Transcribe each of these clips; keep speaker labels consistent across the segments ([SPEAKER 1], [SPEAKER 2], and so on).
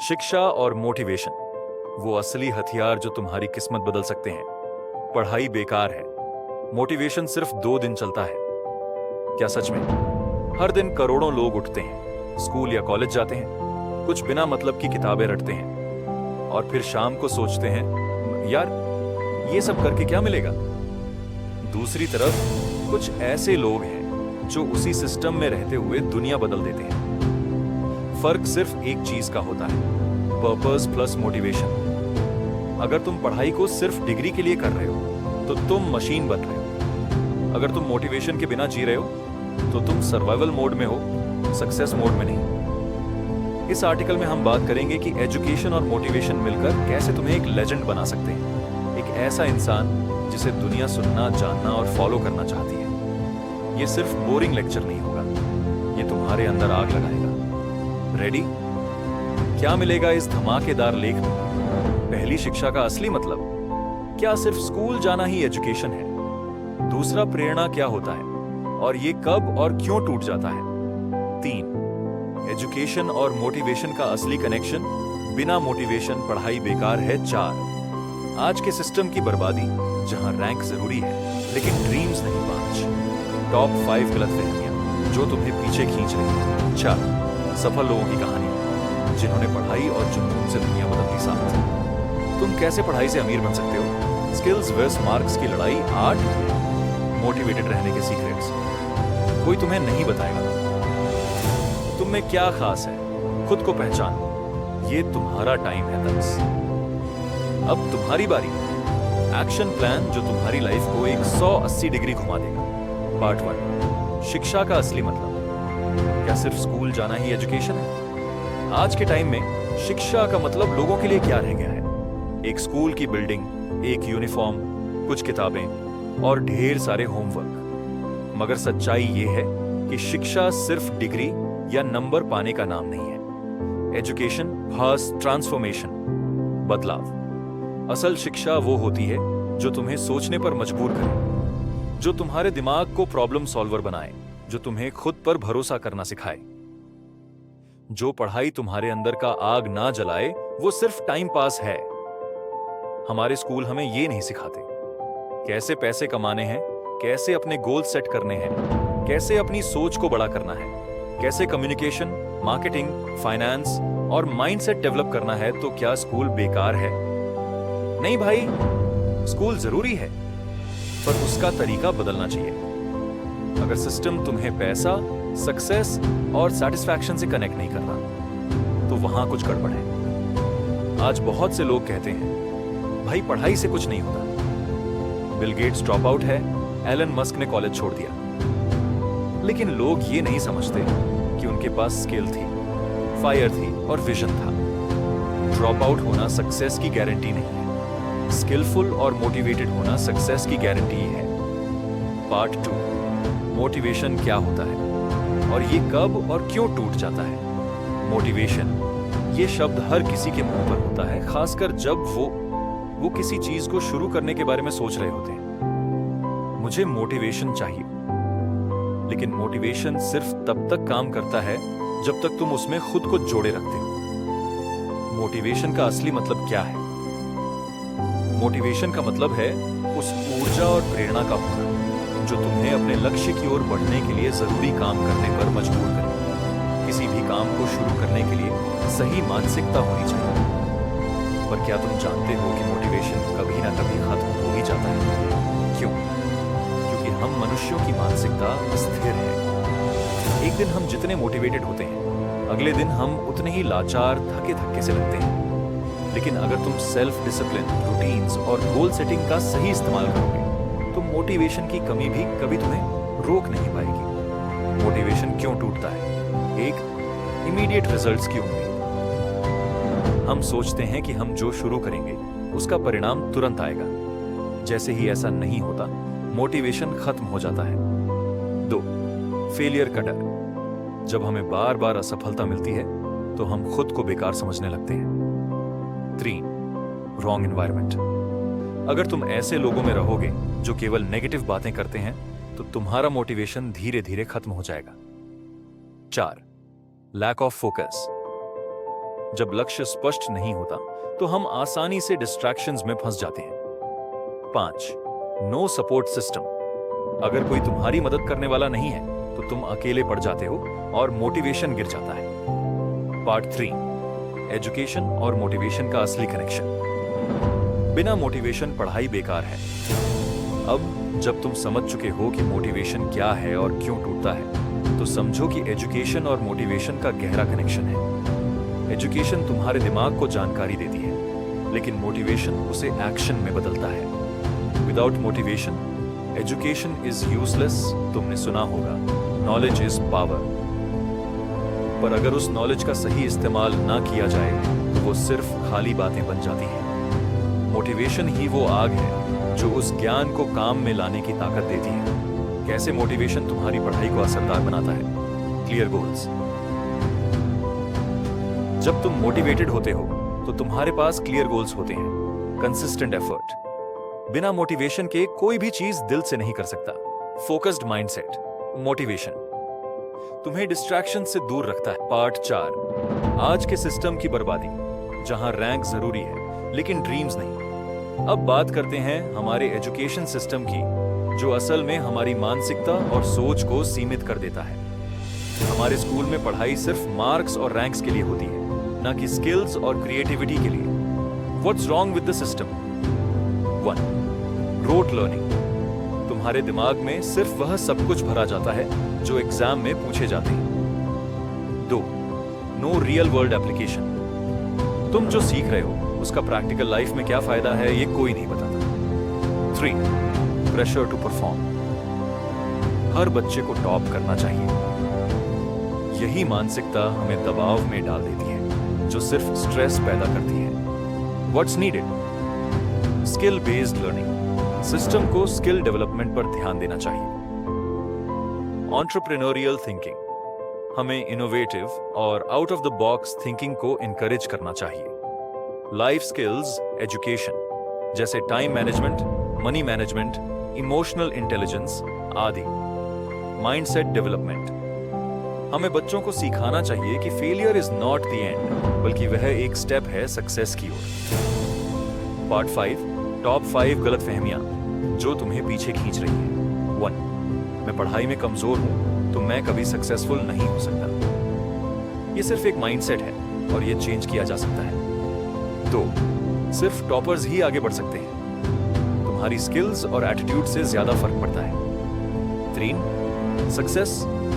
[SPEAKER 1] शिक्षा और मोटिवेशन, वो असली हथियार जो तुम्हारी किस्मत बदल सकते हैं। पढ़ाई बेकार है, मोटिवेशन सिर्फ 2 दिन चलता है। क्या सच में? हर दिन करोड़ों लोग उठते हैं, स्कूल या कॉलेज जाते हैं, कुछ बिना मतलब की किताबें रटते हैं और फिर शाम को सोचते हैं, यार ये सब करके क्या मिलेगा। दूसरी तरफ कुछ ऐसे लोग हैं जो उसी सिस्टम में रहते हुए दुनिया बदल देते हैं। फर्क सिर्फ एक चीज का होता है, पर्पस प्लस मोटिवेशन। अगर तुम पढ़ाई को सिर्फ डिग्री के लिए कर रहे हो तो तुम मशीन बन रहे हो। अगर तुम मोटिवेशन के बिना जी रहे हो तो तुम सर्वाइवल मोड में हो, सक्सेस मोड में नहीं। इस आर्टिकल में हम बात करेंगे कि एजुकेशन और मोटिवेशन मिलकर कैसे तुम्हें एक लेजेंड बना सकते हैं, एक ऐसा इंसान जिसे दुनिया सुनना, जानना और फॉलो करना चाहती है। ये सिर्फ बोरिंग लेक्चर नहीं होगा, ये तुम्हारे अंदर आग लगाएगा। रेडी? क्या मिलेगा इस धमाकेदार लेख में? पहली, शिक्षा का असली मतलब। क्या सिर्फ स्कूल जाना ही एजुकेशन है? दूसरा, प्रेरणा क्या होता है और ये कब और क्यों टूट जाता है? 3, एजुकेशन और मोटिवेशन का असली कनेक्शन। बिना मोटिवेशन पढ़ाई बेकार है। 4, आज के सिस्टम की बर्बादी, जहां रैंक जरूरी है लेकिन ड्रीम्स नहीं। 5, टॉप 5 गलतफहमियां जो तुम्हें पीछे खींच रही हैं। 6, सफल लोगों की कहानी जिन्होंने पढ़ाई और जुनून से दुनिया बदल दी साथ। तुम कैसे पढ़ाई से अमीर बन सकते हो? स्किल्स वर्सेस मार्क्स की लड़ाई। 8, मोटिवेटेड रहने के सीक्रेट्स कोई तुम्हें नहीं बताएगा। तुम में क्या खास है, खुद को पहचानो। ये तुम्हारा टाइम है। 10, अब तुम्हारी बारी। एक्शन प्लान जो तुम्हारी लाइफ को 180 डिग्री घुमा देगा। पार्ट 1, शिक्षा का असली मतलब। क्या सिर्फ स्कूल जाना ही एजुकेशन है? आज के टाइम में शिक्षा का मतलब लोगों के लिए क्या रह गया है? एक स्कूल की बिल्डिंग, एक यूनिफॉर्म, कुछ किताबें और ढेर सारे होमवर्क। मगर सच्चाई ये है कि शिक्षा सिर्फ डिग्री या नंबर पाने का नाम नहीं है। एजुकेशन has ट्रांसफॉर्मेशन, बदलाव। असल शिक्षा वो होती है जो तुम्हें सोचने पर मजबूर करे, जो तुम्हारे दिमाग को प्रॉब्लम सॉल्वर बनाए, जो तुम्हें खुद पर भरोसा करना सिखाए। जो पढ़ाई तुम्हारे अंदर का आग ना जलाए वो सिर्फ टाइम पास है। हमारे स्कूल हमें ये नहीं सिखाते कैसे पैसे कमाने हैं, कैसे अपने गोल सेट करने हैं, कैसे अपनी सोच को बड़ा करना है, कैसे कम्युनिकेशन, मार्केटिंग, फाइनेंस और माइंडसेट डेवलप करना है। तो क्या स्कूल बेकार है? नहीं भाई, स्कूल जरूरी है, पर उसका तरीका बदलना चाहिए। अगर सिस्टम तुम्हें पैसा, सक्सेस और सेटिस्फैक्शन से कनेक्ट नहीं कर रहा तो वहां कुछ गड़बड़ है। आज बहुत से लोग कहते हैं भाई पढ़ाई से कुछ नहीं होता। बिल गेट्स ड्रॉप आउट है, एलन मस्क ने कॉलेज छोड़ दिया। लेकिन लोग ये नहीं समझते कि उनके पास स्किल थी, फायर थी और विजन था। ड्रॉप आउट होना सक्सेस की गारंटी नहीं है, स्किलफुल और मोटिवेटेड होना सक्सेस की गारंटी है। पार्ट 2, मोटिवेशन क्या होता है और ये कब और क्यों टूट जाता है? मोटिवेशन, ये शब्द हर किसी के मुंह पर होता है, खासकर जब वो किसी चीज को शुरू करने के बारे में सोच रहे होते हैं। मुझे मोटिवेशन चाहिए, लेकिन मोटिवेशन सिर्फ तब तक काम करता है जब तक तुम उसमें खुद को जोड़े रखते हो। मोटिवेशन का असली मतलब क्या है? मोटिवेशन का मतलब है उस ऊर्जा और प्रेरणा का होना जो तुम्हें अपने लक्ष्य की ओर बढ़ने के लिए जरूरी काम करने पर मजबूर करे। किसी भी काम को शुरू करने के लिए सही मानसिकता होनी चाहिए। पर क्या तुम जानते हो कि मोटिवेशन कभी ना कभी खत्म हो ही जाता है? क्यों? क्योंकि हम मनुष्यों की मानसिकता अस्थिर है। एक दिन हम जितने मोटिवेटेड होते हैं, अगले दिन हम उतने ही लाचार, थके थके से लगते हैं। लेकिन अगर तुम सेल्फ डिसिप्लिन, रूटीन्स और गोल सेटिंग का सही इस्तेमाल करोगे तो मोटिवेशन की कमी भी कभी तुम्हें रोक नहीं पाएगी। मोटिवेशन क्यों टूटता है? 1, इमीडिएट रिजल्ट्स की उम्मीद। हम सोचते हैं कि हम जो शुरू करेंगे उसका परिणाम तुरंत आएगा। जैसे ही ऐसा नहीं होता, मोटिवेशन खत्म हो जाता है। 2, फेलियर का डर। जब हमें बार बार असफलता मिलती है तो हम खुद को बेकार समझने लगते हैं। 3, रॉन्ग एनवायरनमेंट। अगर तुम ऐसे लोगों में रहोगे जो केवल नेगेटिव बातें करते हैं तो तुम्हारा मोटिवेशन धीरे धीरे खत्म हो जाएगा। 4, लैक ऑफ फोकस। जब लक्ष्य स्पष्ट नहीं होता तो हम आसानी से डिस्ट्रैक्शंस में फंस जाते हैं। 5. No support system. अगर कोई तुम्हारी मदद करने वाला नहीं है तो तुम अकेले पड़ जाते हो और मोटिवेशन गिर जाता है। पार्ट 3. एजुकेशन और मोटिवेशन का असली कनेक्शन। बिना मोटिवेशन पढ़ाई बेकार है। अब जब तुम समझ चुके हो कि मोटिवेशन क्या है और क्यों टूटता है, तो समझो कि एजुकेशन और मोटिवेशन का गहरा कनेक्शन है। एजुकेशन तुम्हारे दिमाग को जानकारी देती है, लेकिन मोटिवेशन उसे एक्शन में बदलता है। Without motivation education is useless. तुमने सुना होगा, नॉलेज इज पावर। पर अगर उस नॉलेज का सही इस्तेमाल ना किया जाए तो वो सिर्फ खाली बातें बन जाती हैं। मोटिवेशन ही वो आग है जो उस ज्ञान को काम में लाने की ताकत देती है। कैसे मोटिवेशन तुम्हारी पढ़ाई को असरदार बनाता है? Clear goals. जब तुम मोटिवेटेड होते हो तो तुम्हारे पास क्लियर गोल्स होते हैं। Consistent effort. बिना मोटिवेशन के कोई भी चीज दिल से नहीं कर सकता। Focused mindset. मोटिवेशन तुम्हें डिस्ट्रैक्शन से दूर रखता है। पार्ट 4. आज के सिस्टम की बर्बादी, जहां रैंक जरूरी है लेकिन ड्रीम्स नहीं। अब बात करते हैं हमारे एजुकेशन सिस्टम की, जो असल में हमारी मानसिकता और सोच को सीमित कर देता है। हमारे स्कूल में पढ़ाई सिर्फ मार्क्स और रैंक्स के लिए होती है, ना कि स्किल्स और क्रिएटिविटी के लिए। What's wrong with the system? 1. Rote learning. तुम्हारे दिमाग में सिर्फ वह सब कुछ भरा जाता है जो एग्जाम में पूछे जाते हैं। 2. No real world application. तुम जो सीख रहे हो उसका प्रैक्टिकल लाइफ में क्या फायदा है, ये कोई नहीं बताता। 3. Pressure to perform. हर बच्चे को टॉप करना चाहिए। यही मानसिकता हमें दबाव में डाल देती है, जो सिर्फ स्ट्रेस पैदा करती है। What's needed? Skill based learning. System को स्किल डेवलपमेंट पर ध्यान देना चाहिए। Entrepreneurial thinking. हमें इनोवेटिव और out of the box thinking को इनकरेज करना चाहिए। लाइफ स्किल्स एजुकेशन, जैसे time management, money management, emotional intelligence आदि। Mindset development. हमें बच्चों को सिखाना चाहिए कि failure is not the end, बल्कि वह एक स्टेप है सक्सेस की ओर। पार्ट 5. टॉप 5 गलतफहमियां जो तुम्हें पीछे खींच रही है। 1. मैं पढ़ाई में कमजोर हूं तो मैं कभी सक्सेसफुल नहीं हो सकता। ये सिर्फ एक माइंडसेट है और ये चेंज किया जा सकता है। 2. सिर्फ टॉपर्स ही आगे बढ़ सकते हैं। तुम्हारी स्किल्स और एटीट्यूड से ज्यादा फर्क पड़ता है। 3. सक्सेस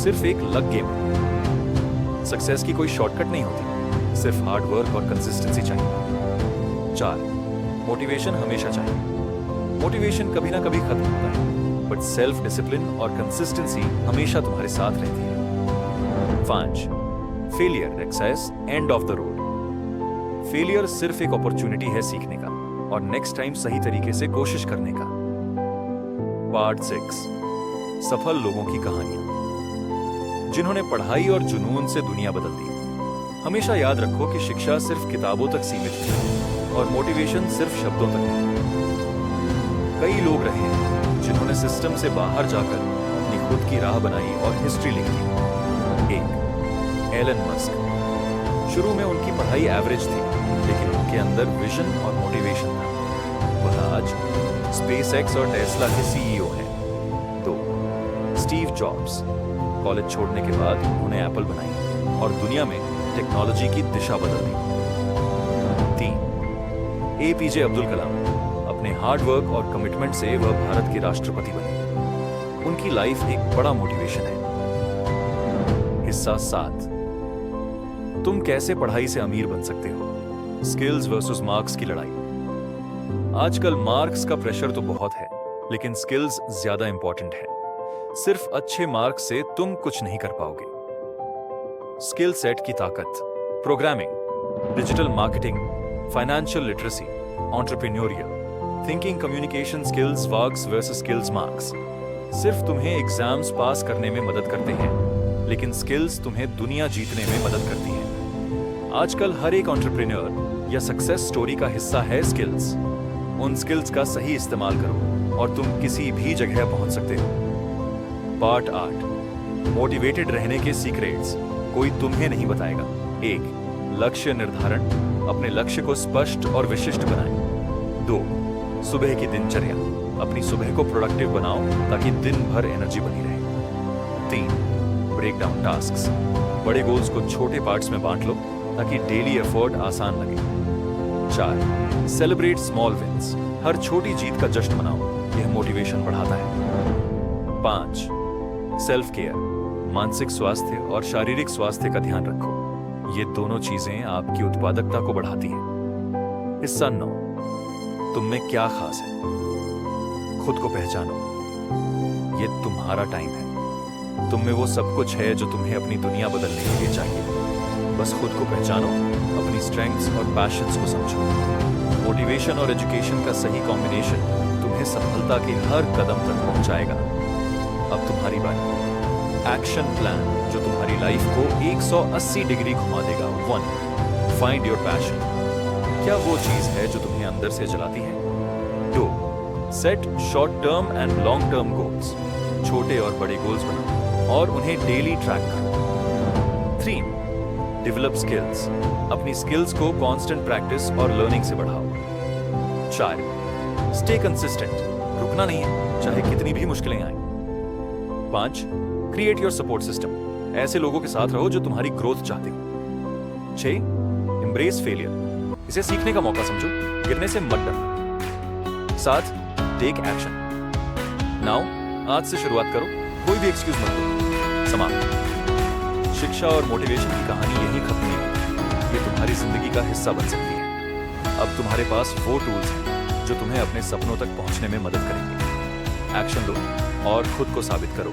[SPEAKER 1] सिर्फ एक लक गेम है। सक्सेस की कोई शॉर्टकट नहीं होती, सिर्फ हार्ड वर्क और कंसिस्टेंसी चाहिए। 4. मोटिवेशन हमेशा चाहिए। मोटिवेशन कभी ना कभी खत्म होता है, बट सेल्फ डिसिप्लिन और कंसिस्टेंसी हमेशा तुम्हारे साथ रहती है। 5. Failure access end of the road. Failure सिर्फ एक अपॉर्चुनिटी है सीखने का और नेक्स्ट टाइम सही तरीके से कोशिश करने का। पार्ट 6. सफल लोगों की कहानियां, जिन्होंने पढ़ाई और जुनून से दुनिया बदल दी। हमेशा याद रखो कि शिक्षा सिर्फ किताबों तक सीमित है और मोटिवेशन सिर्फ शब्दों तक है। कई लोग रहे हैं जिन्होंने सिस्टम से बाहर जाकर अपनी खुद की राह बनाई और हिस्ट्री लिख दी। 1. Elon Musk. शुरू में उनकी पढ़ाई एवरेज थी, लेकिन उनके अंदर विजन और मोटिवेशन था। वह आज स्पेसएक्स और टेस्ला के सीईओ हैं। 2. Steve jobs. कॉलेज छोड़ने के बाद उन्होंने एप्पल बनाई और दुनिया में टेक्नोलॉजी की दिशा बदल दी। 3. एपीजे अब्दुल कलाम। अपने हार्ड वर्क और कमिटमेंट से वह भारत के राष्ट्रपति बने। उनकी लाइफ एक बड़ा मोटिवेशन है। हिस्सा 7. तुम कैसे पढ़ाई से अमीर बन सकते हो? स्किल्स वर्सेस मार्क्स की लड़ाई। आजकल मार्क्स का प्रेशर तो बहुत है, लेकिन स्किल्स ज्यादा इंपॉर्टेंट है। सिर्फ अच्छे मार्क्स से तुम कुछ नहीं कर पाओगे। स्किल सेट की ताकत। Programming, digital marketing, financial literacy, entrepreneurial thinking, communication skills, works versus skills marks सिर्फ तुम्हें एग्जाम्स पास करने में मदद करते हैं, लेकिन स्किल्स तुम्हें दुनिया जीतने में मदद करती हैं। आजकल हर एक एंटरप्रेन्योर या सक्सेस स्टोरी का हिस्सा है स्किल्स। उन स्किल्स का सही इस्तेमाल करो और तुम किसी भी जगह पहुंच सकते हो। पार्ट 8. मोटिवेटेड रहने के सीक्रेट्स कोई तुम्हें नहीं बताएगा। 1. लक्ष्य निर्धारण, अपने लक्ष्य को स्पष्ट और विशिष्ट बनाएं। 2. सुबह की दिनचर्या, अपनी सुबह को प्रोडक्टिव बनाओ ताकि दिन भर एनर्जी बनी रहे। 3. ब्रेक डाउन टास्क्स, बड़े गोल्स को छोटे पार्ट्स में बांट लो ताकि डेली एफर्ट आसान लगे। 4. सेलिब्रेट स्मॉल विंस, हर छोटी जीत का जश्न मनाओ, यह मोटिवेशन बढ़ाता है। 5. सेल्फ केयर, मानसिक स्वास्थ्य और शारीरिक स्वास्थ्य का ध्यान रखो, ये दोनों चीजें आपकी उत्पादकता को बढ़ाती हैं। हिस्सा 9. तुम में क्या खास है, खुद को पहचानो, ये तुम्हारा टाइम है। तुम में वो सब कुछ है जो तुम्हें अपनी दुनिया बदलने के लिए चाहिए। बस खुद को पहचानो, अपनी स्ट्रेंथ्स और पैशंस को समझो। मोटिवेशन और एजुकेशन का सही कॉम्बिनेशन तुम्हें सफलता के हर कदम तक पहुंचाएगा। अब तुम्हारी बारी। एक्शन प्लान जो तुम्हारी लाइफ को 180 डिग्री घुमा देगा। 1. फाइंड योर पैशन, क्या वो चीज है जो तुम्हें अंदर से जलाती है। 2. Set short term and long term goals, छोटे और बड़े गोल्स बनाओ और उन्हें डेली ट्रैक करो। 3. डेवलप स्किल्स, अपनी स्किल्स को कांस्टेंट प्रैक्टिस और लर्निंग से बढ़ाओ। 4. स्टे कंसिस्टेंट, रुकना नहीं है चाहे कितनी भी मुश्किलें आए। 5. क्रिएट योर सपोर्ट सिस्टम, ऐसे लोगों के साथ रहो जो तुम्हारी ग्रोथ चाहते हो। 6. एम्ब्रेस फेलियर, इसे सीखने का मौका समझो, गिरने से मत डरना। 7. टेक एक्शन, नाउ आज से शुरुआत करो, कोई भी एक्सक्यूज मत दो। समाप्त। शिक्षा और मोटिवेशन की कहानी यही खत्म नहीं होती, ये तुम्हारी जिंदगी का हिस्सा बन सकती है। अब तुम्हारे पास वो टूल्स हैं जो तुम्हें अपने सपनों तक पहुंचने में मदद करेंगे। एक्शन लो और खुद को साबित करो।